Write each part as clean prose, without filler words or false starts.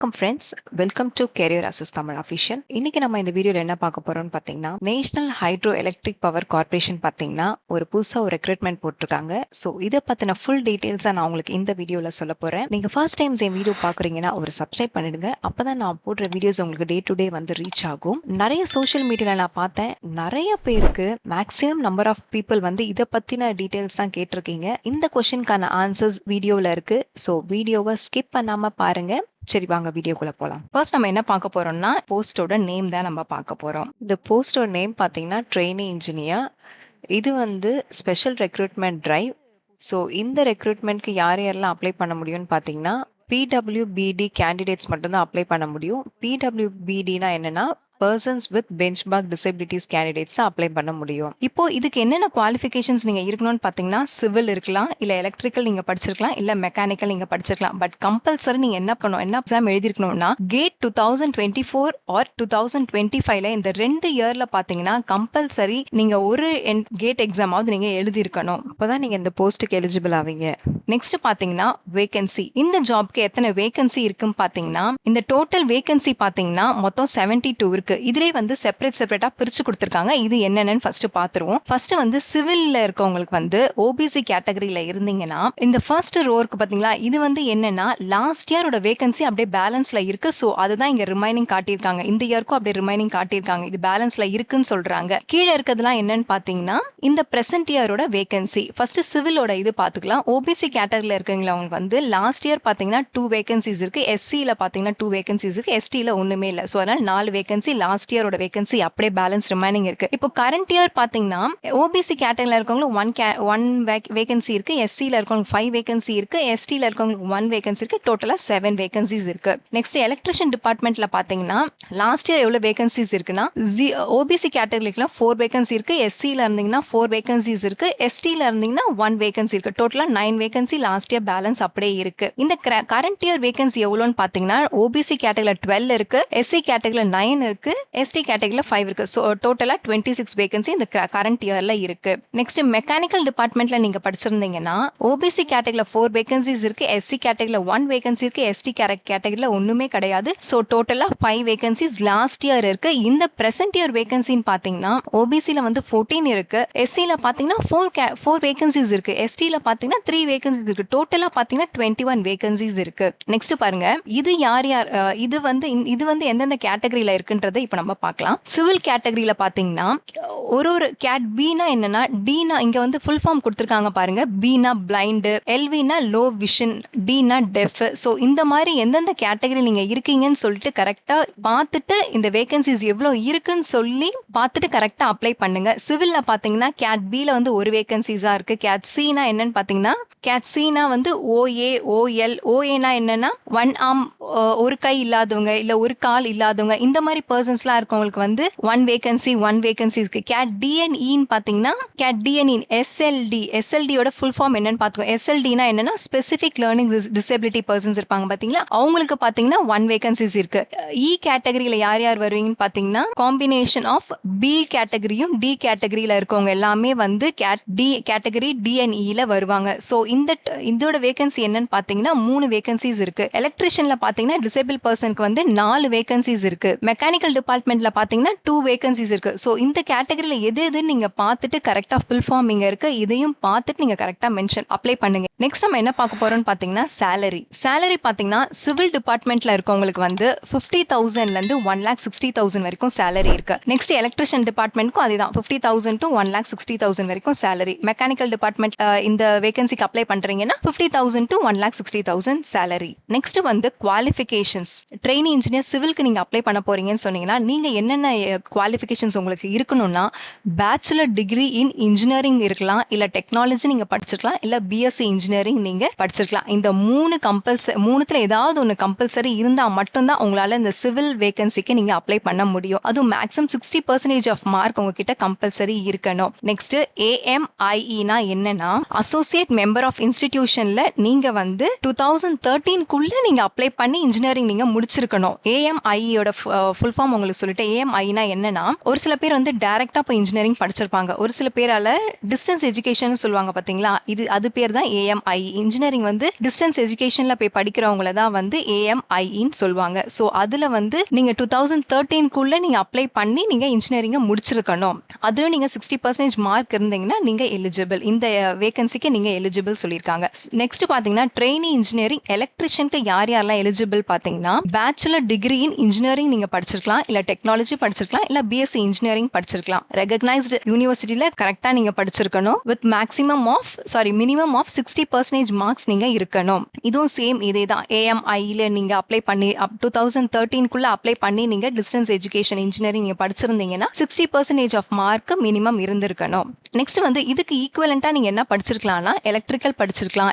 வணக்கம் friends, welcome to career அசிஸ் Tamil official. இன்னைக்கு நம்ம இந்த வீடியோல என்ன பார்க்க போறோம்னு பார்த்தீங்கன்னா, national hydro electric power corporation பார்த்தீங்கன்னா ஒரு புதுசா ஒரு ரெக்ரூட்மெண்ட் போட்டிருக்காங்க. ஸோ இதை பத்தின ஃபுல் டீடைல்ஸா நான் உங்களுக்கு இந்த வீடியோல சொல்ல போறேன். நீங்க ஃபர்ஸ்ட் டைம் என் வீடியோ பாக்குறீங்கன்னா ஒரு சப்ஸ்கிரைப் பண்ணிடுங்க. அப்பதான் நான் போடுற வீடியோஸ் உங்களுக்கு டே டு டே வந்து ரீச் ஆகும். நிறைய சோஷியல் மீடியால நான் பார்த்தேன், நிறைய பேருக்கு மேக்ஸிமம் நம்பர் ஆஃப் பீப்புள் வந்து இதை பத்தின டீடைல்ஸ் தான் கேட்டிருக்கீங்க. இந்த கொஸ்டின்கான ஆன்சர்ஸ் வீடியோல இருக்கு. ஸோ வீடியோவை ஸ்கிப் பண்ணாம பாருங்க. சரி, வாங்க வீடியோக்குள்ள போலாம். ஃபர்ஸ்ட் நம்ம என்ன பார்க்க போறோம்னா, போஸ்டோட நேம் தான் நம்ம பார்க்க போறோம். இந்த போஸ்டோட நேம் பாத்தீங்கன்னா ட்ரெயினி இன்ஜினியர். இது வந்து ஸ்பெஷல் ரெக்ரூட்மெண்ட் டிரைவ். ஸோ இந்த ரெக்ரூட்மெண்ட்க்கு யார் யாரெல்லாம் அப்ளை பண்ண முடியும்னு பாத்தீங்கன்னா, பிடபிள்யூபிடி கேண்டிடேட்ஸ் மட்டும்தான் அப்ளை பண்ண முடியும். பிடபிள்யூபிடினா என்னன்னா persons with benchmark disabilities candidates apply பண்ண முடியும். இப்போ இதுக்கு என்னென்ன குவாலிஃபிகேஷன்ஸ் நீங்க இருக்கணும்னு பாத்தீங்கன்னா, சிவில் இருக்கலாம், இல்ல எலக்ட்ரிக்கல் நீங்க படிச்சிருக்கலாம், இல்ல மெக்கானிக்கல் நீங்க படிச்சிருக்கலாம். பட் கம்பல்சரி நீங்க என்ன பண்ணணும், என்ன எக்ஸாம் எழுதிருக்கணும்னா கேட் 2024 ஆர் 2025ல இந்த 2 இயர்ல பாத்தீங்கன்னா கம்பல்சரி நீங்க ஒரு கேட் எக்ஸாமாவது நீங்க எழுதிருக்கணும். அப்பதான் நீங்க இந்த போஸ்ட்டுக்கு எலிஜிபிள் ஆவீங்க. நெக்ஸ்ட் பாத்தீங்கன்னா வேகன்சி. இந்த ஜாப்க்கு எத்தனை வேகன்சி இருக்குன்னு பாத்தீங்கன்னா, இந்த டோட்டல் வேகன்சி பாத்தீங்கன்னா மொத்தம் 72 இருக்கு. இதுலயே வந்து செப்பரேட்டா பிரிச்சு கொடுத்திருக்காங்க. இது என்னன்னு ஃபர்ஸ்ட் பாத்துருவோம். ஃபர்ஸ்ட் வந்து சிவில்ல இருக்கவங்களுக்கு வந்து ஓபிசி கேட்டகரியில இருந்தீங்கன்னா இந்த ஃபர்ஸ்ட் ரோருக்கு பாத்தீங்களா, இது வந்து என்னன்னா லாஸ்ட் இயரோட வேகன்சி அப்படியே பேலன்ஸ்ல இருக்கு. சோ அதுதான் இங்க ரிமைனிங் காட்டியிருக்காங்க. இந்த இயருக்கும் அப்படியே ரிமைனிங் காட்டியிருக்காங்க. இது பேலன்ஸ்ல இருக்குன்னு சொல்றாங்க. கீழே இருக்கிறதுலாம் என்னன்னு பாத்தீங்கன்னா இந்த பிரசன்ட் இயரோட வேகன்சி. ஃபர்ஸ்ட் சிவிலோட இது பாத்துக்கலாம். ஓபிசி கேட்டகரியில இருக்கவங்களுக்கு வந்து லாஸ்ட் இயர் பாத்தீங்கன்னா 2 வேகன்சிஸ் இருக்கு. எஸ்சில பாத்தீங்கன்னா 2 வேகன்சிஸ் இருக்கு. எஸ்டில ஒண்ணுமே இல்ல. சோ அதனால 4 வேகன்சி லாஸ்ட் இயரோட வேகன்சி அப்படியே பேலன்ஸ் ரிமைனிங் இருக்கு. இப்போ கரண்ட் இயர் பாத்தீங்கன்னா ஓபிசி கேட்டகரியில இருக்கவங்களுக்கு 1 வேகன்சி இருக்கு. எஸ்சில இருக்கவங்களுக்கு 5 வேகன்சி இருக்கு. எஸ்டில இருக்கவங்களுக்கு 1 வேகன்சி இருக்கு. டோட்டலா 7 வேகன்சிஸ் இருக்கு. நெக்ஸ்ட் எலக்ட்ரிஷியன் டிபார்ட்மெண்ட்ல பாத்தீங்கன்னா லாஸ்ட் இயர் எவ்வளவு வேகன்சிஸ் இருக்குன்னா, ஓபிசி கேட்டகரிக்கு 4 வேகன்சி இருக்கு. எஸ்சில இருந்தீங்கன்னா 4 வேகன்சிஸ் இருக்கு. எஸ்டில இருந்தீங்கன்னா 1 வேகன்சி இருக்கு. டோட்டலா 9 வேகன்சி லாஸ்ட் இயர் பேலன்ஸ் அப்படியே இருக்கு. இந்த கரண்ட் இயர் வேகன்சி எவ்வளவுன்னு பாத்தீங்கன்னா ஓபிசி கேட்டகரியில 12 இருக்கு. எஸ்சி கேட்டகரியில 9 இருக்கு. எஸ்டி கேட்டகரியில 5 இருக்கு. சோ டோட்டலா 26 வேகன்சி இந்த கரண்ட் இயர்ல இருக்கு. நெக்ஸ்ட் மெக்கானிக்கல் டிபார்ட்மெண்ட்ல நீங்க படிச்சிருந்தீங்கன்னா ஓபிசி கேட்டகரியில 4 வேகன்சிஸ் இருக்கு. எஸ்சி கேட்டகரியில 1 வேகன்சி இருக்கு. எஸ்டி கேட்டகரியில ஒண்ணுமே கிடையாது. சோ டோட்டலா 5 வேகன்சிஸ் லாஸ்ட் இயர் இருக்கு. இந்த பிரசன்ட் இயர் வேகன்சின்னு பாத்தீங்கன்னா ஓபிசில வந்து 14 இருக்கு. எஸ்சில பாத்தீங்கன்னா 4 வேகன்சிஸ் இருக்கு. எஸ்டில பாத்தீங்கன்னா 3 வேகன்சிஸ் இருக்கு. டோட்டலா பாத்தீங்கன்னா 21 வேகன்சிஸ் இருக்கு. நெக்ஸ்ட் பாருங்க, இது யார் இது வந்து எந்தெந்த கேட்டகரியில இருக்குன்றதை இப்ப நம்ம பார்க்கலாம். சிவில் கேட்டகரியில பாத்தீங்கன்னா ஒரு கேட் பினா என்னன்னா, டினா இங்க வந்து ஃபுல் ஃபார்ம் கொடுத்திருக்காங்க பாருங்க. பினா பிளைண்ட், எல்வினா லோ விஷன், டினா டெஃப். சோ இந்த மாதிரி எந்தெந்த கேட்டகரி நீங்க இருக்கீங்கன்னு சொல்லிட்டு கரெக்டா பார்த்துட்டு இந்த வேகன்சிஸ் எவ்வளவு இருக்குன்னு சொல்லி பார்த்துட்டு கரெக்டா அப்ளை பண்ணுங்க. சிவில்ல பாத்தீங்கன்னா கேட் பில வந்து ஒரு வேகன்சிஸா இருக்கு. கேட் சினா என்னன்னு பாத்தீங்கன்னா, கேட் சினா வந்து ஓஏ ஓஎல். ஓஏனா என்னன்னா ஒன் ஆர்ம், ஒரு கை இல்லாதவங்க இல்ல ஒரு கால் இல்லாதவங்க, இந்த மாதிரி பர்சன்ஸ்லாம் இருக்கவங்களுக்கு வந்து 1 வேகன்சி இருக்கு. கேட் டிஎன்இன்னு பாத்தீங்கன்னா கேட் டிஎன்இ எஸ்எல்டியோட ஃபுல் ஃபார்ம் என்னன்னு பாத்துக்கோ. எஸ்எல்டினா என்னன்னா ஸ்பெசிபிக் லேர்னிங் டிசபிலிட்டி பர்சன்ஸ் இருப்பாங்க பாத்தீங்களா, அவங்களுக்கு பாத்தீங்கன்னா 1 வேகன்சிஸ் இருக்கு. இ கேட்டகரியில யார் யார் வருவீங்கன்னு பாத்தீங்கன்னா காம்பினேஷன் ஆஃப் பி கேட்டகரியும் டி கேட்டகரியில இருக்கவங்க எல்லாமே வந்து கேட் டி கேட்டகரி டிஎன்இல வருவாங்க. சோ இதோட வேகன்சி என்னன்னு பாத்தீங்கன்னா 3 வேகன்சிஸ் இருக்கு. எலக்ட்ரிஷியன்ல பாத்தீங்கன்னா டிசேபிள் பர்சனுக்கு வந்து 4 வேகன்சிஸ் இருக்கு. மெக்கானிக்கல் டிபார்ட்மெண்ட்ல பாத்தீங்கன்னா 2 வேகன்சிஸ் இருக்கு. சோ இந்த கேட்டகரியில எது நீங்க பார்த்துட்டு கரெக்டா ஃபுல் ஃபார்ம் இங்க இருக்கு, இதையும் பார்த்துட்டு நீங்க கரெக்டா மென்ஷன் அப்ளை பண்ணுங்க. நெக்ஸ்ட் நம்ம என்ன பார்க்க போறோம்னு பாத்தீங்கன்னா சேலரி பாத்தீங்கன்னா சிவில் டிபார்ட்மெண்ட்ல இருக்கவங்களுக்கு வந்து 50,000ல இருந்து 1,60,000 வரைக்கும் சேலரி இருக்கு. நெக்ஸ்ட் எலக்ட்ரிஷியன் டிபார்ட்மெண்ட்க்கும் அதுதான் 50,000 to 1,60,000 வரைக்கும் சேலரி. மெக்கானிக்கல் டிபார்ட்மெண்ட் இந்த வேகன்சிக்கு அப்ளை பண்றீங்கன்னா 50,000 to 1,60,000 சேலரி. நெக்ஸ்ட் வந்து குவாலிஃபிகேஷன்ஸ். ட்ரெயினி இன்ஜினியர் சிவில்க்கு நீங்க அப்ளை பண்ண போறீங்கன்னு சொன்னீங்கன்னா நீங்க என்னென்ன குவாலிஃபிகேஷன்ஸ் உங்களுக்கு இருக்கணும்னா, பேச்சுலர் டிகிரி இன் இன்ஜினியரிங் இருக்கலாம், இல்ல டெக்னாலஜி நீங்க படிச்சிருக்கலாம், இல்ல பிஎஸ்சி இன்ஜினியரிங் நீங்க படிச்சிருக்கலாம். இந்த மூணுத்துல ஏதாவது ஒன்னு கம்பல்சரி இருந்தா மட்டும்தான் உங்களால இந்த சிவில் வேகன்சிக்கு நீங்க அப்ளை பண்ண முடியும். அதுவும் மேக்ஸிமம் 60% ஆஃப் மார்க் உங்ககிட்ட கம்பல்சரி இருக்கணும். நெக்ஸ்ட் AMIE என்னன்னா அசோசியேட் மெம்பர் ஆஃப் இன்ஸ்டிடியூஷன்ல நீங்க வந்து 2013 நீங்க அப்ளை பண்ணி இன்ஜினியரிங் நீங்க முடிச்சிருக்கணும். AMIE ஃபுல் ஃபார்ம் ஏஎம் உங்களுக்கு சொல்லிட்டு ஏஎம்ஐனா என்னன்னா, ஒரு சில பேர் வந்து டைரக்டா போய் இன்ஜினியரிங் படிச்சிருப்பாங்க, ஒரு சில பேரால டிஸ்டன்ஸ் எஜுகேஷன் சொல்லுவாங்க பாத்தீங்களா, அது பேர் தான் ஏஎம்ஐ. இன்ஜினியரிங் வந்து டிஸ்டன்ஸ் எஜுகேஷன்ல போய் படிக்கிறவங்கள தான் வந்து ஏஎம்ஐன்னு சொல்லுவாங்க. சோ அதுல வந்து நீங்க 2013 நீங்க அப்ளை பண்ணி நீங்க இன்ஜினியரிங் முடிச்சிருக்கணும். அதுவும் நீங்க 60% மார்க் இருந்தீங்கன்னா நீங்க எலிஜிபிள், இந்த வேகன்சிக்கு நீங்க எலிஜிபிள் சொல்லிருக்காங்க. நெக்ஸ்ட் பாத்தீங்கன்னா ட்ரெயினி இன்ஜினியரிங் எலக்ட்ரிஷியனுக்கு யாரெல்லாம் எலிஜிபிள் பாத்தீங்கன்னா, பேச்சுலர் டிகிரி இன் இன்ஜினியரிங் நீங்க படிச்சிருக்கலாம், இல்ல டெக்னாலஜி படிச்சிருக்கலாம், இல்ல பிஎஸ்சி இன்ஜினியரிங் படிச்சிருக்கலாம். ரெகக்னைஸ்டு யூனிவர்சிட்டியில கரெக்டா நீங்க படிச்சிருக்கணும். வித் மினிமம் ஆஃப் 60% மார்க்ஸ் நீங்க இருக்கணும். இதுவும் சேம் இதே தான். ஏஎம்ஐல நீங்க அப்ளை பண்ணி 2013 அப்ளை பண்ணி நீங்க டிஸ்டன்ஸ் எஜுகேஷன் இன்ஜினியரிங் நீங்க படிச்சிருந்தீங்கன்னா 60% ஆஃப் மார்க் மினிமம் இருந்திருக்கணும். நெக்ஸ்ட் வந்து இதுக்கு ஈக்குவலண்டா நீங்க என்ன படிச்சிருக்கலாம்னா, எலக்ட்ரிக்கல் படிச்சிருக்கலாம்,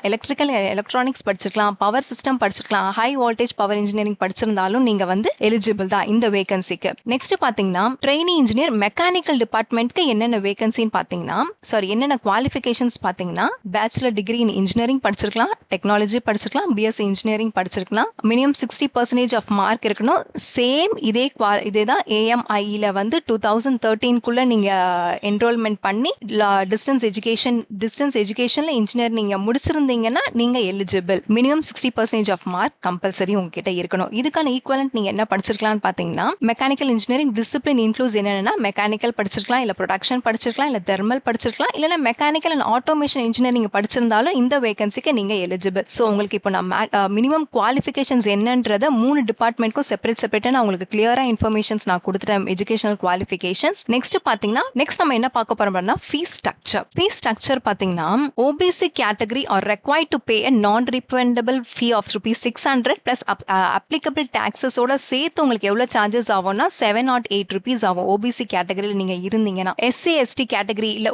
எலக்ட்ரானிக்ஸ் படிச்சிருக்கலாம், பவர் சிஸ்டம் படிச்சிருக்கலாம், ஹை வோல்டேஜ் பவர் இன்ஜினியரிங் படிச்சிருந்தாலும் நீங்க வந்து எலிஜிபிள் தான் இந்த வேகன்சிக்கு. நெக்ஸ்ட் பாத்தீங்கன்னா ட்ரெயினி இன்ஜினியர் மெக்கானிக்கல் டிபார்ட்மெண்ட்க்கு என்னென்ன வேகன்சின்னு பாத்தீங்கன்னா, என்னென்ன குவாலிஃபிகேஷன்ஸ் பாத்தீங்கன்னா, பேச்சுலர் டிகிரி இன் இன்ஜினியரிங் படிச்சிருக்கலாம், டெக்னாலஜி படிச்சிருக்கலாம், பிஎஸ்சி இன்ஜினியரிங் படிச்சிருக்கலாம், மினிமம் 60% ஆஃப் மார்க் இருக்கணும். சேம் இதேதான் ஏஎம்ஐல வந்து 2013 நீங்க என்ரோல்மெண்ட் பண்ணி டிஸ்டன்ஸ் எஜுகேஷன்ல இன்ஜினியர் நீங்க முடிச்சிருந்தீங்கன்னா நீங்க eligible. Minimum 60% of mark compulsory உங்ககிட்ட இருக்கணும். இதுக்கான ஈக்குவலன்ட் நீங்க என்ன படிச்சிருக்கலாம் பாத்தீங்கன்னா, மெக்கானிக்கல் இன்ஜினியரிங் டிசிப்ளின் இன்க்ளூஸ் என்னன்னா, மெக்கானிக்கல் படிச்சிருக்கலாம், இல்ல ப்ரொடக்ஷன் படிச்சிருக்கலாம், இல்ல தெர்மல் படிச்சிருக்கலாம், இல்ல மெக்கானிக்கல் அண்ட் ஆட்டோமேஷன் இன்ஜினியரிங் படிச்சிருந்தாலும் இந்த வேகன்சிக்கு நீங்க எலிஜிபிள். சோ உங்களுக்கு இப்போ நான் மினிமம் குவாலிஃபிகேஷன்ஸ் என்னன்றத 3 டிபார்ட்மெண்ட்க்கும் செப்பரேட்டா நான் உங்களுக்கு கிளியரா இன்ஃபர்மேஷன்ஸ் நான் கொடுத்துட்டேன், எஜுகேஷனல் குவாலிஃபிகேஷன்ஸ். நெக்ஸ்ட் நம்ம என்ன பார்க்க போறோம்னா ஃபீஸ் ஸ்ட்ரக்சர் பாத்தீங்கன்னா, OBC category R required to pay a non-refundable fee of ₹600 plus applicable taxes ஓட சேர்த்து உங்களுக்கு எவ்வளவு சார்ஜஸ் ஆகும்னா ₹708 ஆகும். ஓபிசி கேட்டகரியில நீங்க இருந்தீங்கன்னா, எஸ்சி எஸ்டி கேட்டகரி இல்ல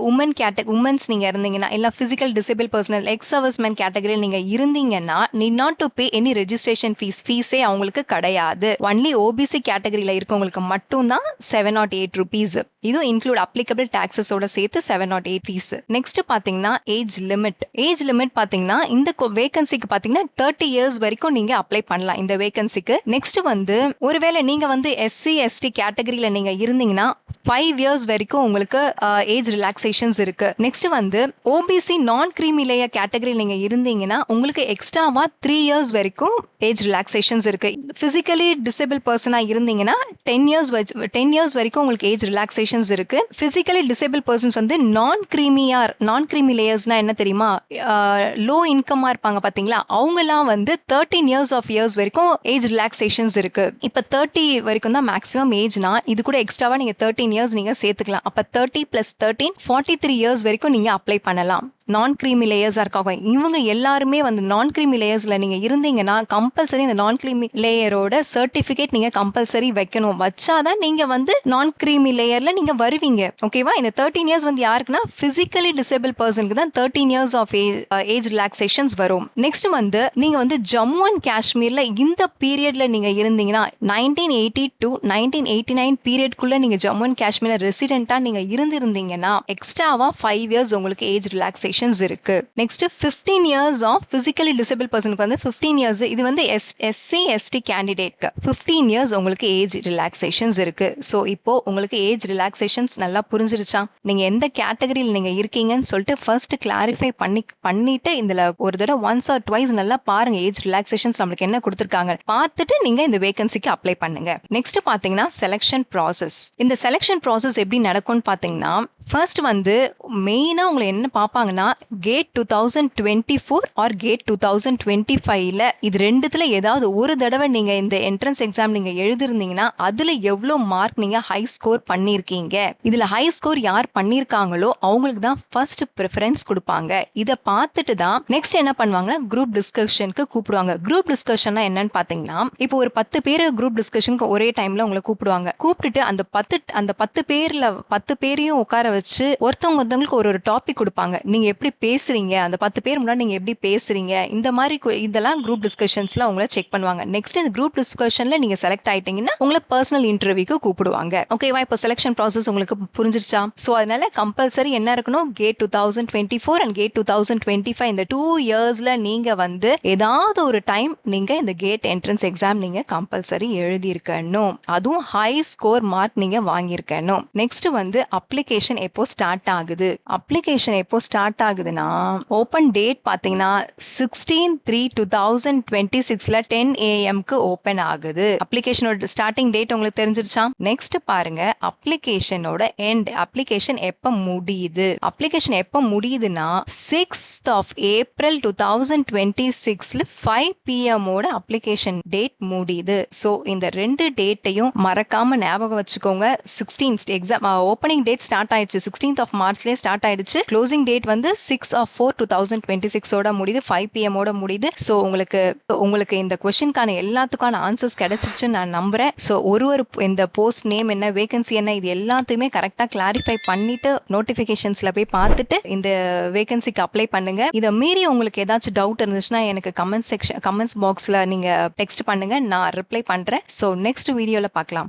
உமன்ஸ் நீங்க இருந்தீங்கன்னா, இல்ல physical disable personal X serviceman கேட்டகரியில் நீங்க இருந்தீங்கன்னா need not to pay any registration ஃபீஸே அவங்களுக்கு கிடையாது. ஒன்லி ஓபிசி கேட்டகரியில இருக்கவங்களுக்கு மட்டும் தான் ₹708. இது இன்க்ளூட் அப்ளிகபிள் டாக்ஸஸ் ஓட சேர்த்து 708 ஃபீஸ். நெக்ஸ்ட் பாத்தீங்கன்னா ஏஜ் லிமிட் பாத்தீங்கன்னா, இந்த வேகன்சிக்கு பாத்தீங்கன்னா 30 இயர்ஸ் வரைக்கும் நீங்க அப்ளை பண்ணலாம் இந்த வேகன்சிக்கு. நெக்ஸ்ட் வந்து ஒருவேளை நீங்க வந்து எஸ்சி எஸ்டி கேட்டகரியில நீங்க இருந்தீங்கன்னா 5 இயர்ஸ் வரைக்கும் உங்களுக்கு ஏஜ் ரிலாக்ஸேஷன்ஸ் இருக்கு. நெக்ஸ்ட் வந்து ஓபிசி நான் கிரீமி லேயர் கேட்டகரியில் நீங்க இருந்தீங்கன்னா உங்களுக்கு எக்ஸ்ட்ராவா 3 இயர்ஸ் வரைக்கும் ஏஜ் ரிலாக்ஸேஷன்ஸ் இருக்கு. பிசிக்கலி டிசேபிள் பர்சனா இருந்தீங்கன்னா 10 இயர்ஸ் வரைக்கும் உங்களுக்கு ஏஜ் ரிலாக்ஸேஷன்ஸ் இருக்கு. பிசிக்கலி டிசேபிள் பர்சன்ஸ் வந்து நான் கிரீமி லேயர்ஸ்னா என்ன தெரியுமா, லோ இன்கமா இருப்பாங்க பாத்தீங்களா, அவங்க எல்லாம் வந்து 13 இயர்ஸ் வரைக்கும் ஏஜ் ரிலாக்ஸேஷன்ஸ் இருக்கு. இப்ப 30 வரைக்கும் தான் மேக்ஸிமம் ஏஜ்னா, இது கூட எக்ஸ்ட்ராவா நீங்க 13 இயர்ஸ் நீங்க சேர்த்துக்கலாம். அப்ப 30 + 13 43 இயர்ஸ் வரைக்கும் நீங்க அப்ளை பண்ணலாம். நான் கிரீமி லேயர்ஸா இருக்காங்க இவங்க எல்லாருமே வந்து நான் கிரீமி லேயர்ஸ்ல நீங்க இருந்தீங்கன்னா கம்பல்சரி இந்த நான் கிரீமி லேயரோட சர்டிபிகேட் நீங்க கம்பல்சரி வைக்கணும். வச்சாதான் நீங்க வந்து நான் கிரீமி லேயர்ல நீங்க வருவீங்க. ஓகேவா? இந்த 13 இயர்ஸ் வந்து யாருக்குன்னா பிசிக்கலி டிசேபிள் பர்சனுக்கு தான் 13 இயர்ஸ் ஆஃப் ஏஜ் ரிலாக்ஸேஷன்ஸ் வரும். நெக்ஸ்ட் வந்து நீங்க வந்து ஜம்மு அண்ட் காஷ்மீர்ல இந்த பீரியட்ல நீங்க இருந்தீங்கன்னா 1980 to 1989 பீரியட்குள்ள நீங்க ஜம்மு அண்ட் காஷ்மீர்ல ரெசிடென்ட்டா நீங்க இருந்திருந்தீங்கன்னா எக்ஸ்ட்ராவா 5 இயர்ஸ் உங்களுக்கு ஏஜ் ரிலாக்ஸேஷன் இருக்கு. Next 15 years of physically disable பர்சனுக்கு வந்து 15 இயர்ஸ், இது வந்து எஸ்சி எஸ்டி கேண்டிடேட்க்கு 15 இயர்ஸ் உங்களுக்கு ஏஜ் ரிலாக்ஸேஷன்ஸ் இருக்கு. சோ இப்போ உங்களுக்கு ஏஜ் ரிலாக்ஸேஷன்ஸ் நல்லா புரிஞ்சிருச்சா? நீங்க எந்த கேட்டகரியில் நீங்க இருக்கீங்கன்னு சொல்லிட்டு ஃபர்ஸ்ட் கிளாரிஃபை பண்ணிட்டு இதுல ஒரு தடவை ஒன்ஸ் ஆர் ட்வைஸ் நல்லா பாருங்க ஏஜ் ரிலாக்ஸேஷன்ஸ் நம்மளுக்கு என்ன கொடுத்திருக்காங்க பார்த்துட்டு நீங்க இந்த வேகன்சிக்கு அப்ளை பண்ணுங்க. நெக்ஸ்ட் பாத்தீங்கன்னா செலக்ஷன் ப்ராசஸ். இந்த செலக்ஷன் ப்ராசஸ் எப்படி நடக்கும்னு பாத்தீங்கன்னா, ஃபர்ஸ்ட் வந்து மெயினா உங்களை என்ன பாப்பாங்கன்னா கேட் 2024 ஆர் கேட் 2025ல இது ரெண்டுத்துல ஏதாவது ஒரு தடவை நீங்க இந்த என்ட்ரன்ஸ் எக்ஸாம் நீங்க எழுதிருந்தீங்கன்னா அதுல எவ்வளவு மார்க் நீங்க ஹை ஸ்கோர் பண்ணிருக்கீங்க. இதுல ஹை ஸ்கோர் யார் பண்ணிருக்காங்களோ அவங்களுக்கு தான் ஃபர்ஸ்ட் ப்ரிஃபரன்ஸ் கொடுப்பாங்க. இத பார்த்துட்டு தான் நெக்ஸ்ட் என்ன பண்ணுவாங்கன்னா குரூப் டிஸ்கஷனுக்கு கூப்பிடுவாங்க. குரூப் டிஸ்கஷன்னா என்னன்னு பாத்தீங்கன்னா, இப்போ ஒரு 10 பேர் குரூப் டிஸ்கஷனுக்கு ஒரே டைம்ல உங்களை கூப்பிடுவாங்க. கூப்பிட்டுட்டு அந்த 10 பேரையும் உட்கார வச்சு ஒருத்தவங்களுக்கு ஒரு டாபிக் கொடுப்பாங்க. நீங்க எப்படி பேசுறீங்க, அந்த 10 பேர் முன்னாடி நீங்க எப்படி பேசுறீங்க, இந்த மாதிரி இதெல்லாம் குரூப் டிஸ்கஷன்ஸ்ல உங்களை செக் பண்ணுவாங்க. நெக்ஸ்ட் இந்த குரூப் டிஸ்கஷன்ல நீங்க செலக்ட் ஆயிட்டீங்கன்னா உங்களை பர்சனல் இன்டர்வியூக்கு கூப்பிடுவாங்க. ஓகேவா? இப்போ செலக்ஷன் ப்ராசஸ் உங்களுக்கு புரிஞ்சிருச்சா? ஸோ அதனால கம்பல்சரி என்ன இருக்கணும், கேட் 2024 அண்ட் கேட் 2025 இந்த 2 இயர்ஸ்ல நீங்க வந்து ஏதாவது ஒரு டைம் நீங்க இந்த கேட் என்ட்ரன்ஸ் எக்ஸாம் நீங்க கம்பல்சரி எழுதி இருக்கணும். அதுவும் ஹை ஸ்கோர் மார்க் நீங்க வாங்கியிருக்கணும். நெக்ஸ்ட் வந்து அப்ளிகேஷன் எப்போ ஸ்டார்ட் ஆகுது. அப்ளிகேஷன் எப்போ ஸ்டார்ட் ஆகுதுன்னா ஓபன் டேட் பாத்தீங்கன்னா 16/3/2026 10 AM ஓபன் ஆகுது. அப்ளிகேஷனோட ஸ்டார்டிங் டேட் உங்களுக்கு தெரிஞ்சிருச்சா? நெக்ஸ்ட் பாருங்க, அப்ளிகேஷனோட எண்ட், அப்ளிகேஷன் எப்ப முடியுது. அப்ளிகேஷன் எப்ப முடியுதுன்னா 6th of April 2026 5 PM ஓட அப்ளிகேஷன் டேட் முடியுது. சோ இந்த ரெண்டு டேட்டையும் மறக்காம ஞாபகம் வச்சுக்கோங்க. 16th exam opening date start ஆயிடுச்சு, 16th of Marchலயே ஸ்டார்ட் ஆயிடுச்சு. க்ளோசிங் டேட் வந்து 6/4/2026 ஓட முடியுது, 5 PM ஓட முடியுது. சோ உங்களுக்கு இந்த क्वेश्चनக்கான எல்லாத்துக்கான ஆன்சர்ஸ் கிடைச்சிருச்சுன்னு நான் நம்புறேன். சோ ஒரு இந்த போஸ்ட் நேம் என்ன, வேகன்சி என்ன, இது எல்லாத்தையுமே கரெக்டா கிளாரிஃபை பண்ணிட்டு நோட்டிபிகேஷன்ஸ்ல போய் பார்த்துட்டு இந்த வேகன்சிக்கு அப்ளை பண்ணுங்க. இதை மீறி உங்களுக்கு ஏதாச்சும் டவுட் இருந்துச்சுன்னா எனக்கு கமெண்ட்ஸ் பாக்ஸ்ல நீங்க டெக்ஸ்ட் பண்ணுங்க, நான் ரிப்ளை பண்றேன். சோ நெக்ஸ்ட் வீடியோல பார்க்கலாம்.